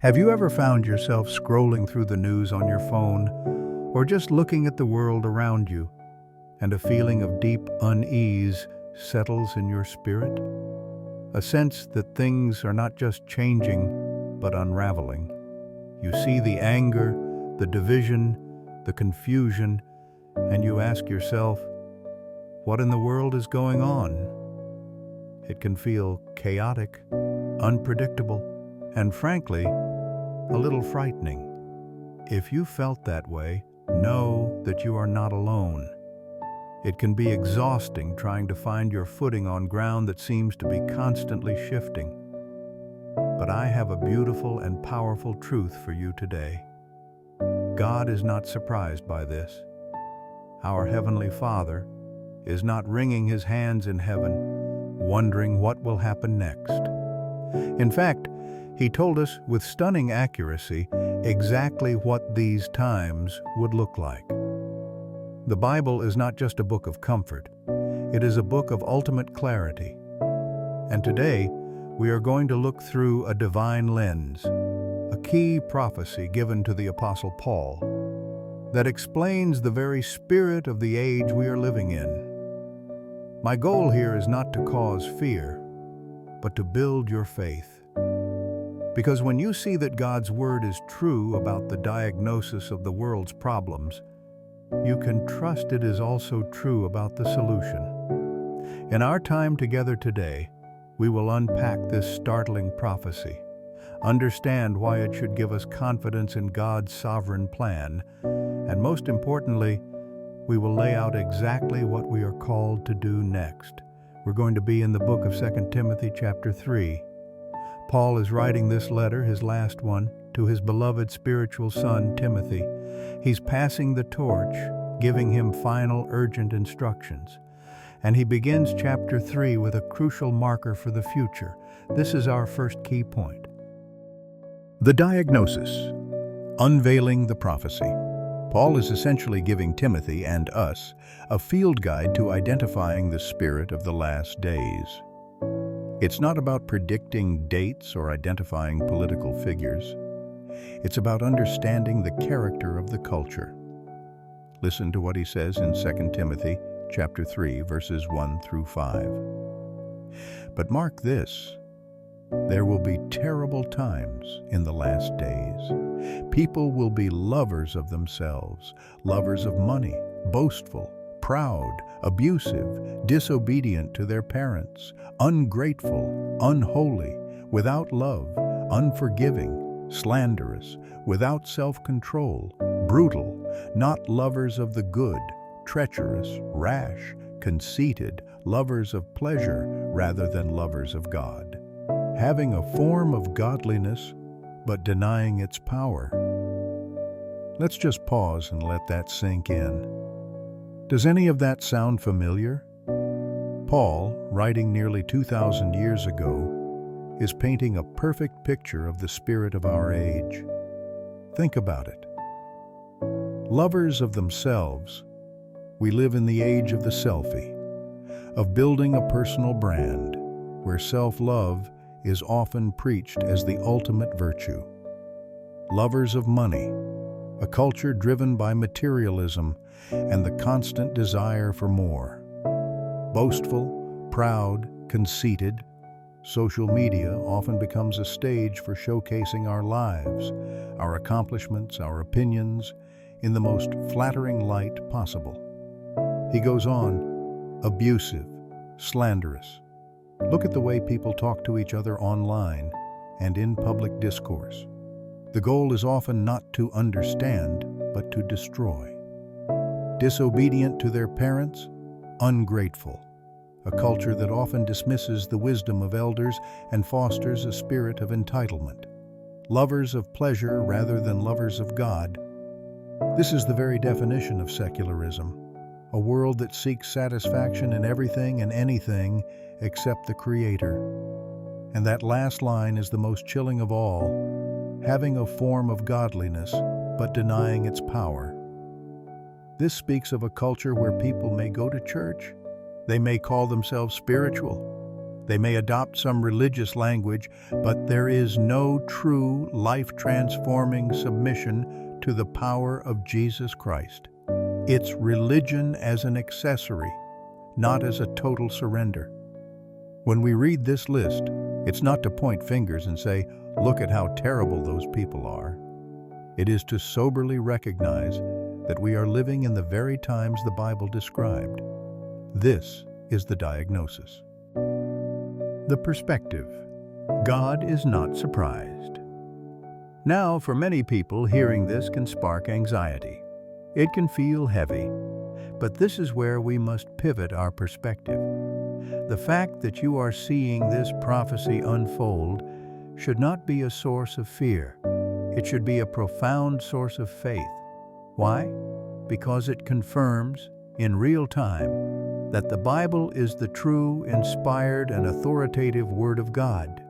Have you ever found yourself scrolling through the news on your phone, or just looking at the world around you, and a feeling of deep unease settles in your spirit? A sense that things are not just changing, but unraveling. You see the anger, the division, the confusion, and you ask yourself, what in the world is going on? It can feel chaotic, unpredictable, and frankly, a little frightening. If you felt that way, know that you are not alone. It can be exhausting trying to find your footing on ground that seems to be constantly shifting. But I have a beautiful and powerful truth for you today. God is not surprised by this. Our Heavenly Father is not wringing His hands in heaven, wondering what will happen next. In fact, He told us with stunning accuracy exactly what these times would look like. The Bible is not just a book of comfort, it is a book of ultimate clarity. And today, we are going to look through a divine lens, a key prophecy given to the Apostle Paul, that explains the very spirit of the age we are living in. My goal here is not to cause fear, but to build your faith. Because when you see that God's word is true about the diagnosis of the world's problems, you can trust it is also true about the solution. In our time together today, we will unpack this startling prophecy, understand why it should give us confidence in God's sovereign plan, and most importantly, we will lay out exactly what we are called to do next. We're going to be in the book of 2 Timothy chapter 3. Paul is writing this letter, his last one, to his beloved spiritual son, Timothy. He's passing the torch, giving him final urgent instructions. And he begins chapter 3 with a crucial marker for the future. This is our first key point. The diagnosis. Unveiling the prophecy. Paul is essentially giving Timothy and us a field guide to identifying the spirit of the last days. It's not about predicting dates or identifying political figures. It's about understanding the character of the culture. Listen to what he says in 2 Timothy chapter 3, verses 1 through 5. But mark this, there will be terrible times in the last days. People will be lovers of themselves, lovers of money, boastful, proud, abusive, disobedient to their parents, ungrateful, unholy, without love, unforgiving, slanderous, without self-control, brutal, not lovers of the good, treacherous, rash, conceited, lovers of pleasure rather than lovers of God, having a form of godliness but denying its power. Let's just pause and let that sink in. Does any of that sound familiar? Paul, writing nearly 2,000 years ago, is painting a perfect picture of the spirit of our age. Think about it. Lovers of themselves, we live in the age of the selfie, of building a personal brand, where self-love is often preached as the ultimate virtue. Lovers of money, a culture driven by materialism and the constant desire for more. Boastful, proud, conceited, social media often becomes a stage for showcasing our lives, our accomplishments, our opinions, in the most flattering light possible. He goes on, abusive, slanderous. Look at the way people talk to each other online and in public discourse. The goal is often not to understand, but to destroy. Disobedient to their parents, ungrateful. A culture that often dismisses the wisdom of elders and fosters a spirit of entitlement. Lovers of pleasure rather than lovers of God. This is the very definition of secularism, a world that seeks satisfaction in everything and anything except the Creator. And that last line is the most chilling of all, having a form of godliness but denying its power. This speaks of a culture where people may go to church, they may call themselves spiritual, They may adopt some religious language, but there is no true life-transforming submission to the power of Jesus Christ. It's religion as an accessory, not as a total surrender. When we read this list, it's not to point fingers and say, "Look at how terrible those people are." It is to soberly recognize that we are living in the very times the Bible described. This is the diagnosis. The perspective. God is not surprised. Now, for many people, hearing this can spark anxiety. It can feel heavy. But this is where we must pivot our perspective. The fact that you are seeing this prophecy unfold should not be a source of fear. It should be a profound source of faith. Why? Because it confirms, in real time, that the Bible is the true, inspired, and authoritative Word of God.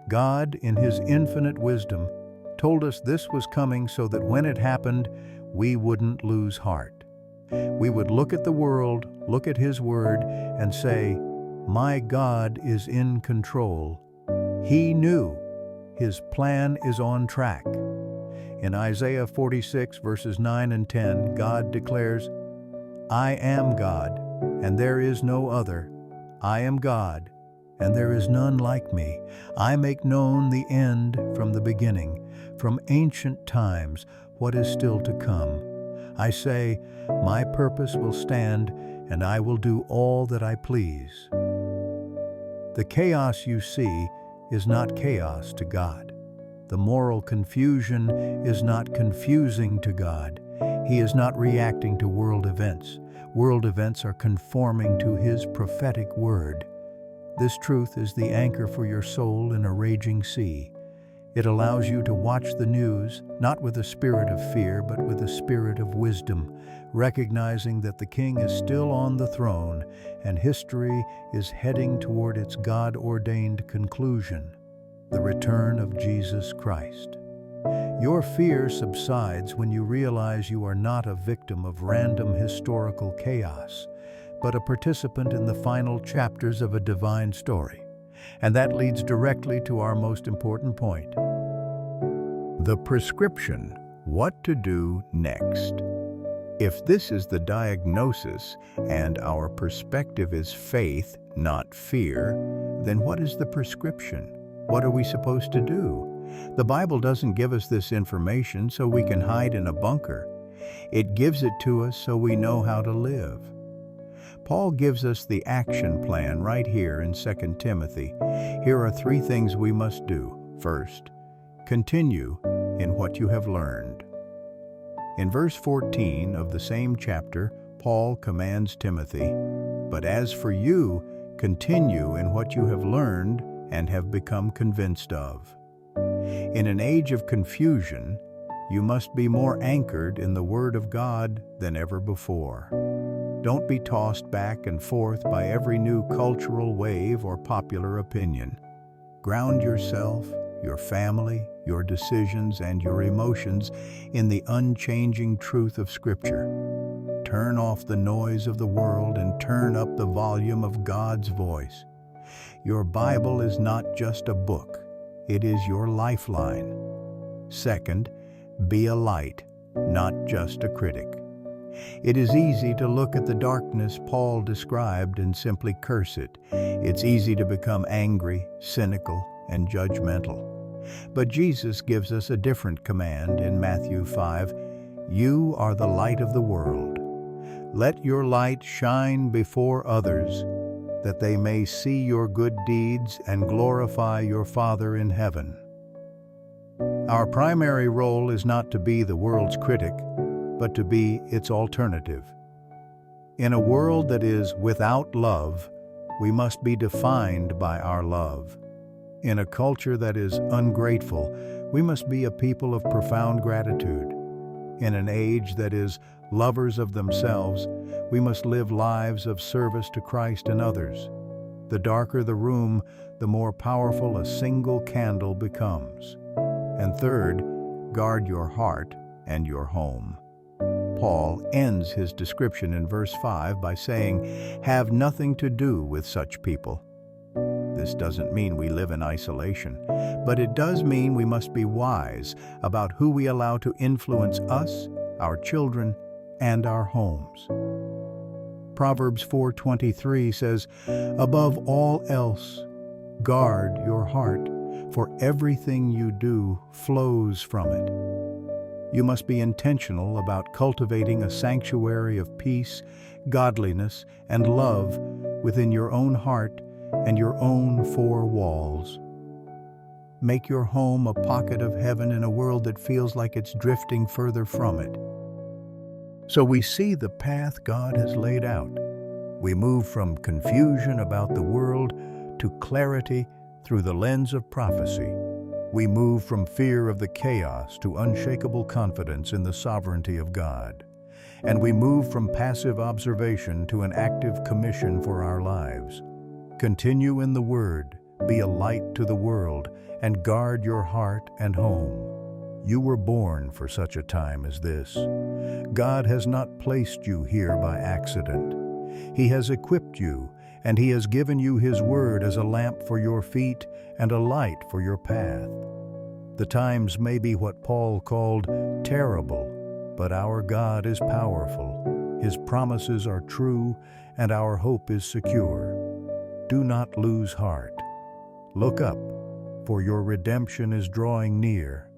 God, in His infinite wisdom, told us this was coming so that when it happened, we wouldn't lose heart. We would look at the world, look at His Word, and say, "My God is in control." He knew. His plan is on track. In Isaiah 46, verses 9 and 10, God declares, "I am God, and there is no other. I am God, and there is none like me. I make known the end from the beginning, from ancient times, what is still to come. I say, my purpose will stand, and I will do all that I please." The chaos you see is not chaos to God. The moral confusion is not confusing to God. He is not reacting to world events. World events are conforming to His prophetic word. This truth is the anchor for your soul in a raging sea. It allows you to watch the news, not with a spirit of fear, but with a spirit of wisdom, recognizing that the King is still on the throne and history is heading toward its God-ordained conclusion, the return of Jesus Christ. Your fear subsides when you realize you are not a victim of random historical chaos, but a participant in the final chapters of a divine story. And that leads directly to our most important point. The prescription, what to do next. If this is the diagnosis and our perspective is faith, not fear, then what is the prescription? What are we supposed to do? The Bible doesn't give us this information so we can hide in a bunker. It gives it to us so we know how to live. Paul gives us the action plan right here in 2 Timothy. Here are 3 things we must do. First, continue in what you have learned. In verse 14 of the same chapter, Paul commands Timothy, "But as for you, continue in what you have learned and have become convinced of." In an age of confusion, you must be more anchored in the Word of God than ever before. Don't be tossed back and forth by every new cultural wave or popular opinion. Ground yourself, your family, your decisions, and your emotions in the unchanging truth of Scripture. Turn off the noise of the world and turn up the volume of God's voice. Your Bible is not just a book, it is your lifeline. Second, be a light, not just a critic. It is easy to look at the darkness Paul described and simply curse it. It's easy to become angry, cynical, and judgmental. But Jesus gives us a different command in Matthew 5. "You are the light of the world. Let your light shine before others, that they may see your good deeds and glorify your Father in heaven." Our primary role is not to be the world's critic, but to be its alternative. In a world that is without love, we must be defined by our love. In a culture that is ungrateful, we must be a people of profound gratitude. In an age that is lovers of themselves, we must live lives of service to Christ and others. The darker the room, the more powerful a single candle becomes. And third, guard your heart and your home. Paul ends his description in verse 5 by saying, "Have nothing to do with such people." This doesn't mean we live in isolation, but it does mean we must be wise about who we allow to influence us, our children, and our homes. Proverbs 4:23 says, "Above all else, guard your heart, for everything you do flows from it." You must be intentional about cultivating a sanctuary of peace, godliness, and love within your own heart and your own four walls. Make your home a pocket of heaven in a world that feels like it's drifting further from it. So we see the path God has laid out. We move from confusion about the world to clarity through the lens of prophecy. We move from fear of the chaos to unshakable confidence in the sovereignty of God. And we move from passive observation to an active commission for our lives. Continue in the Word, be a light to the world, and guard your heart and home. You were born for such a time as this. God has not placed you here by accident. He has equipped you, and He has given you His Word as a lamp for your feet and a light for your path. The times may be what Paul called terrible, but our God is powerful. His promises are true, and our hope is secure. Do not lose heart. Look up, for your redemption is drawing near.